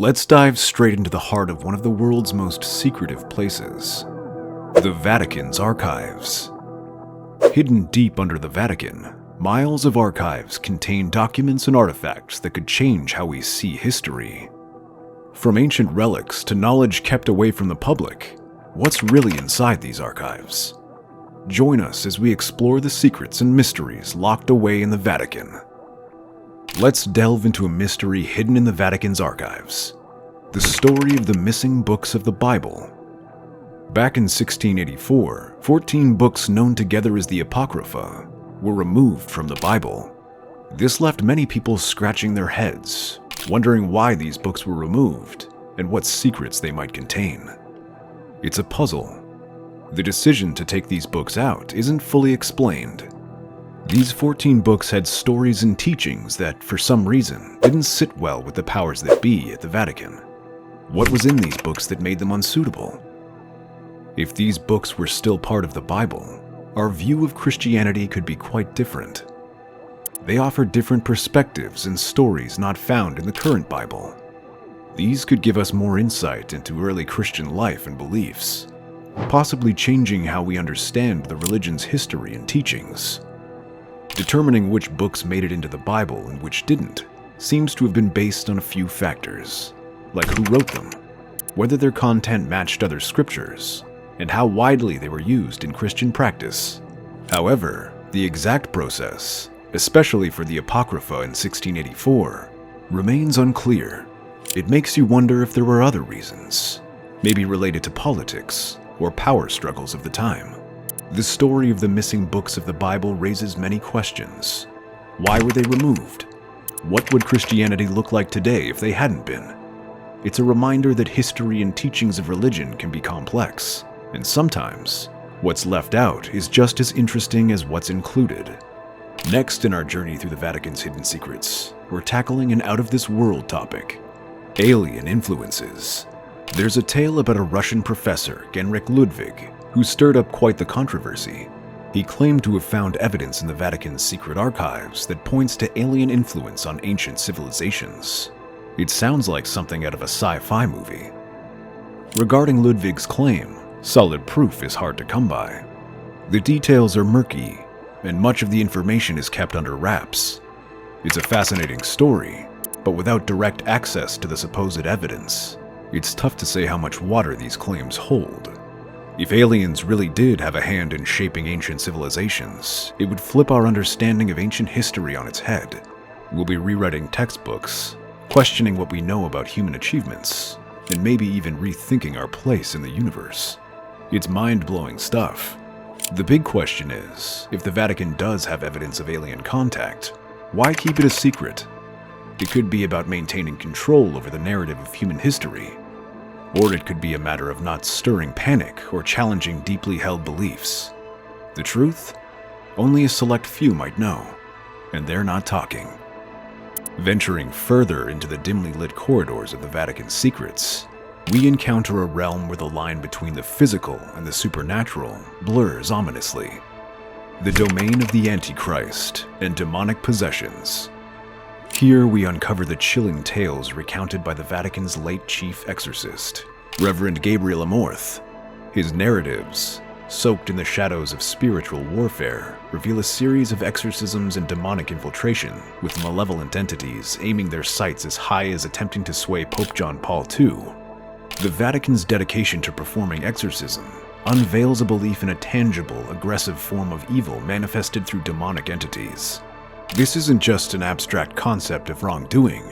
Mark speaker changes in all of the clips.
Speaker 1: Let's dive straight into the heart of one of the world's most secretive places, the Vatican's archives. Hidden deep under the Vatican, miles of archives contain documents and artifacts that could change how we see history. From ancient relics to knowledge kept away from the public, what's really inside these archives? Join us as we explore the secrets and mysteries locked away in the Vatican. Let's delve into a mystery hidden in the Vatican's archives, the story of the missing books of the Bible. Back in 1684, 14 books known together as the Apocrypha were removed from the Bible. This left many people scratching their heads, wondering why these books were removed and what secrets they might contain. It's a puzzle. The decision to take these books out isn't fully explained. These 14 books had stories and teachings that, for some reason, didn't sit well with the powers that be at the Vatican. What was in these books that made them unsuitable? If these books were still part of the Bible, our view of Christianity could be quite different. They offer different perspectives and stories not found in the current Bible. These could give us more insight into early Christian life and beliefs, possibly changing how we understand the religion's history and teachings. Determining which books made it into the Bible and which didn't seems to have been based on a few factors, like who wrote them, whether their content matched other scriptures, and how widely they were used in Christian practice. However, the exact process, especially for the Apocrypha in 1684, remains unclear. It makes you wonder if there were other reasons, maybe related to politics or power struggles of the time. The story of the missing books of the Bible raises many questions. Why were they removed? What would Christianity look like today if they hadn't been? It's a reminder that history and teachings of religion can be complex, and sometimes what's left out is just as interesting as what's included. Next in our journey through the Vatican's hidden secrets, we're tackling an out-of-this-world topic: alien influences. There's a tale about a Russian professor, Genrikh Ludwig, who stirred up quite the controversy. He claimed to have found evidence in the Vatican's secret archives that points to alien influence on ancient civilizations. It sounds like something out of a sci-fi movie. Regarding Ludwig's claim, solid proof is hard to come by. The details are murky, and much of the information is kept under wraps. It's a fascinating story, but without direct access to the supposed evidence, it's tough to say how much water these claims hold. If aliens really did have a hand in shaping ancient civilizations, it would flip our understanding of ancient history on its head. We'll be rewriting textbooks, questioning what we know about human achievements, and maybe even rethinking our place in the universe. It's mind-blowing stuff. The big question is, if the Vatican does have evidence of alien contact, why keep it a secret? It could be about maintaining control over the narrative of human history, or it could be a matter of not stirring panic or challenging deeply held beliefs. The truth? Only a select few might know, and they're not talking. Venturing further into the dimly lit corridors of the Vatican's secrets, we encounter a realm where the line between the physical and the supernatural blurs ominously. The domain of the Antichrist and demonic possessions. Here we uncover the chilling tales recounted by the Vatican's late chief exorcist, Reverend Gabriel Amorth. His narratives, soaked in the shadows of spiritual warfare, reveal a series of exorcisms and demonic infiltration, with malevolent entities aiming their sights as high as attempting to sway Pope John Paul II. The Vatican's dedication to performing exorcism unveils a belief in a tangible, aggressive form of evil manifested through demonic entities. This isn't just an abstract concept of wrongdoing.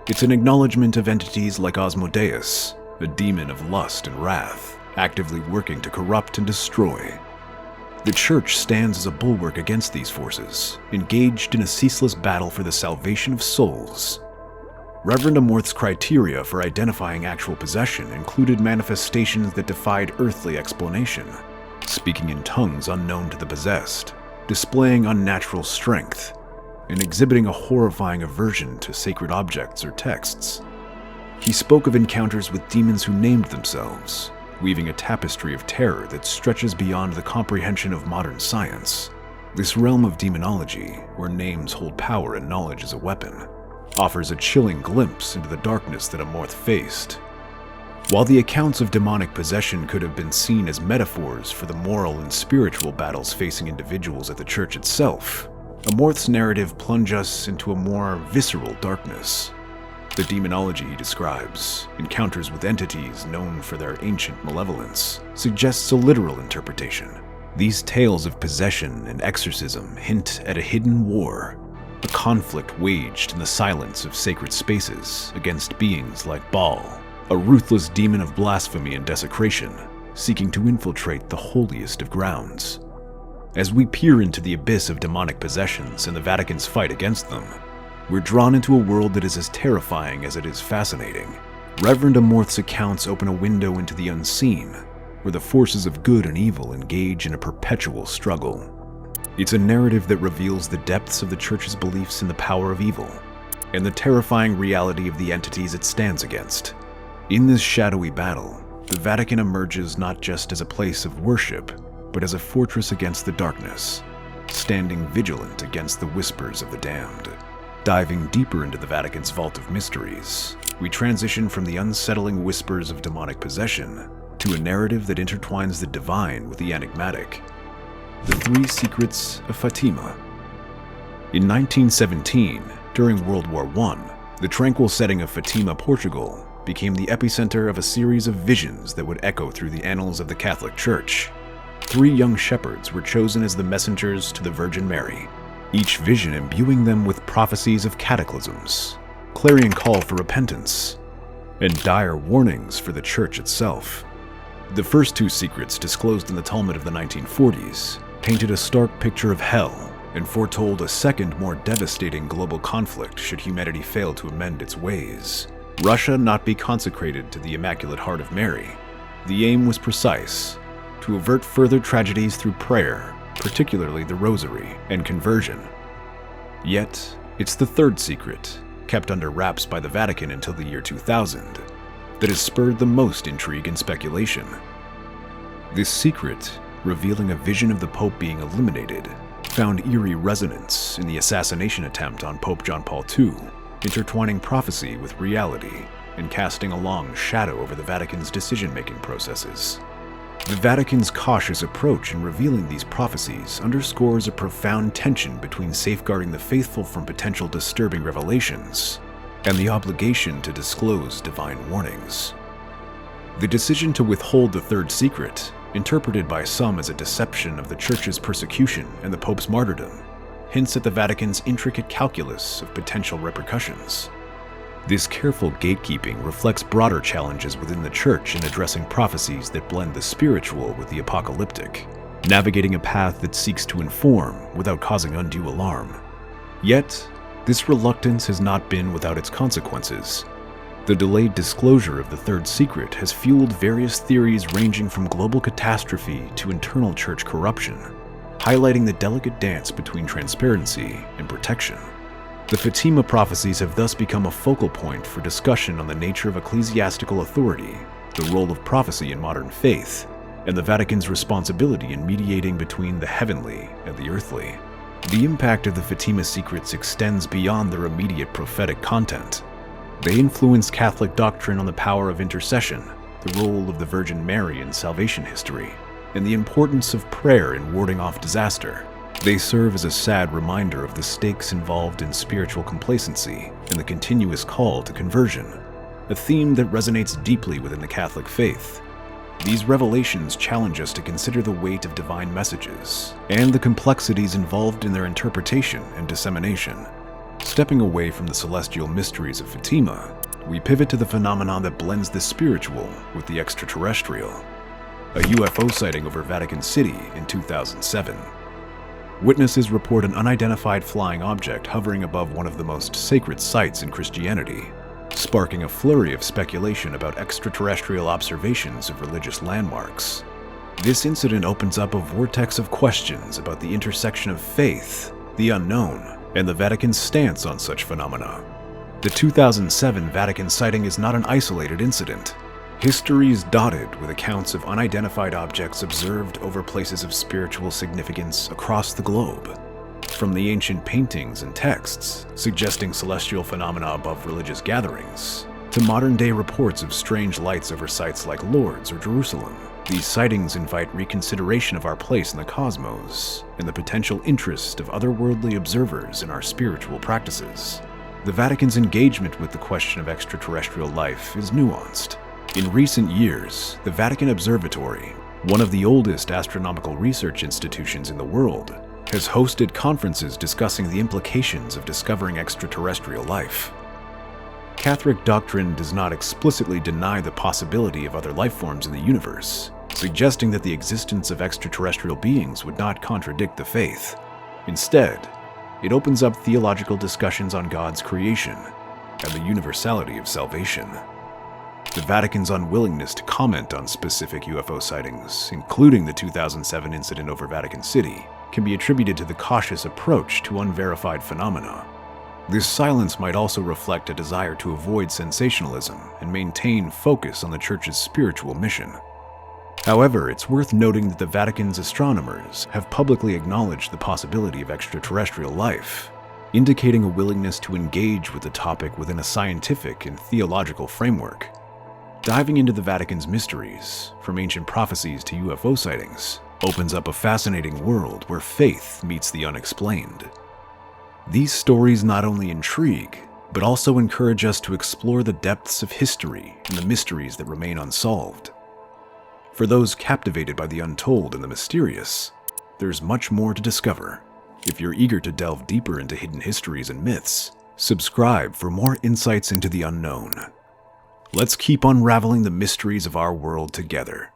Speaker 1: It's an acknowledgement of entities like Asmodeus, a demon of lust and wrath, actively working to corrupt and destroy. The Church stands as a bulwark against these forces, engaged in a ceaseless battle for the salvation of souls. Reverend Amorth's criteria for identifying actual possession included manifestations that defied earthly explanation, speaking in tongues unknown to the possessed, displaying unnatural strength, and exhibiting a horrifying aversion to sacred objects or texts. He spoke of encounters with demons who named themselves, weaving a tapestry of terror that stretches beyond the comprehension of modern science. This realm of demonology, where names hold power and knowledge as a weapon, offers a chilling glimpse into the darkness that Amorth faced. While the accounts of demonic possession could have been seen as metaphors for the moral and spiritual battles facing individuals at the church itself, Amorth's narrative plunges us into a more visceral darkness. The demonology he describes, encounters with entities known for their ancient malevolence, suggests a literal interpretation. These tales of possession and exorcism hint at a hidden war, a conflict waged in the silence of sacred spaces against beings like Baal, a ruthless demon of blasphemy and desecration, seeking to infiltrate the holiest of grounds. As we peer into the abyss of demonic possessions and the Vatican's fight against them, we're drawn into a world that is as terrifying as it is fascinating. Reverend Amorth's accounts open a window into the unseen, where the forces of good and evil engage in a perpetual struggle. It's a narrative that reveals the depths of the Church's beliefs in the power of evil, and the terrifying reality of the entities it stands against. In this shadowy battle, the Vatican emerges not just as a place of worship, but as a fortress against the darkness, standing vigilant against the whispers of the damned. Diving deeper into the Vatican's vault of mysteries, we transition from the unsettling whispers of demonic possession to a narrative that intertwines the divine with the enigmatic. The Three Secrets of Fatima. In 1917, during World War I, the tranquil setting of Fatima, Portugal, became the epicenter of a series of visions that would echo through the annals of the Catholic Church. 3 young shepherds were chosen as the messengers to the Virgin Mary, each vision imbuing them with prophecies of cataclysms, clarion call for repentance, and dire warnings for the Church itself. The first 2 secrets, disclosed in the Talmud of the 1940s, painted a stark picture of hell and foretold a second, more devastating global conflict should humanity fail to amend its ways. Russia not be consecrated to the Immaculate Heart of Mary. The aim was precise: to avert further tragedies through prayer, particularly the Rosary, and conversion. Yet, it's the third secret, kept under wraps by the Vatican until the year 2000, that has spurred the most intrigue and speculation. This secret, revealing a vision of the Pope being eliminated, found eerie resonance in the assassination attempt on Pope John Paul II, intertwining prophecy with reality and casting a long shadow over the Vatican's decision-making processes. The Vatican's cautious approach in revealing these prophecies underscores a profound tension between safeguarding the faithful from potential disturbing revelations and the obligation to disclose divine warnings. The decision to withhold the third secret, interpreted by some as a deception of the Church's persecution and the Pope's martyrdom, hints at the Vatican's intricate calculus of potential repercussions. This careful gatekeeping reflects broader challenges within the Church in addressing prophecies that blend the spiritual with the apocalyptic, navigating a path that seeks to inform without causing undue alarm. Yet, this reluctance has not been without its consequences. The delayed disclosure of the third secret has fueled various theories ranging from global catastrophe to internal Church corruption, highlighting the delicate dance between transparency and protection. The Fatima prophecies have thus become a focal point for discussion on the nature of ecclesiastical authority, the role of prophecy in modern faith, and the Vatican's responsibility in mediating between the heavenly and the earthly. The impact of the Fatima secrets extends beyond their immediate prophetic content. They influence Catholic doctrine on the power of intercession, the role of the Virgin Mary in salvation history, and the importance of prayer in warding off disaster. They serve as a sad reminder of the stakes involved in spiritual complacency and the continuous call to conversion, a theme that resonates deeply within the Catholic faith. These revelations challenge us to consider the weight of divine messages and the complexities involved in their interpretation and dissemination. Stepping away from the celestial mysteries of Fatima, we pivot to the phenomenon that blends the spiritual with the extraterrestrial: a UFO sighting over Vatican City in 2007. Witnesses report an unidentified flying object hovering above one of the most sacred sites in Christianity, sparking a flurry of speculation about extraterrestrial observations of religious landmarks. This incident opens up a vortex of questions about the intersection of faith, the unknown, and the Vatican's stance on such phenomena. The 2007 Vatican sighting is not an isolated incident. History is dotted with accounts of unidentified objects observed over places of spiritual significance across the globe. From the ancient paintings and texts suggesting celestial phenomena above religious gatherings, to modern-day reports of strange lights over sites like Lourdes or Jerusalem, these sightings invite reconsideration of our place in the cosmos and the potential interest of otherworldly observers in our spiritual practices. The Vatican's engagement with the question of extraterrestrial life is nuanced. In recent years, the Vatican Observatory, one of the oldest astronomical research institutions in the world, has hosted conferences discussing the implications of discovering extraterrestrial life. Catholic doctrine does not explicitly deny the possibility of other life forms in the universe, suggesting that the existence of extraterrestrial beings would not contradict the faith. Instead, it opens up theological discussions on God's creation and the universality of salvation. The Vatican's unwillingness to comment on specific UFO sightings, including the 2007 incident over Vatican City, can be attributed to the cautious approach to unverified phenomena. This silence might also reflect a desire to avoid sensationalism and maintain focus on the Church's spiritual mission. However, it's worth noting that the Vatican's astronomers have publicly acknowledged the possibility of extraterrestrial life, indicating a willingness to engage with the topic within a scientific and theological framework. Diving into the Vatican's mysteries, from ancient prophecies to UFO sightings, opens up a fascinating world where faith meets the unexplained. These stories not only intrigue, but also encourage us to explore the depths of history and the mysteries that remain unsolved. For those captivated by the untold and the mysterious, there's much more to discover. If you're eager to delve deeper into hidden histories and myths, subscribe for more insights into the unknown. Let's keep unraveling the mysteries of our world together.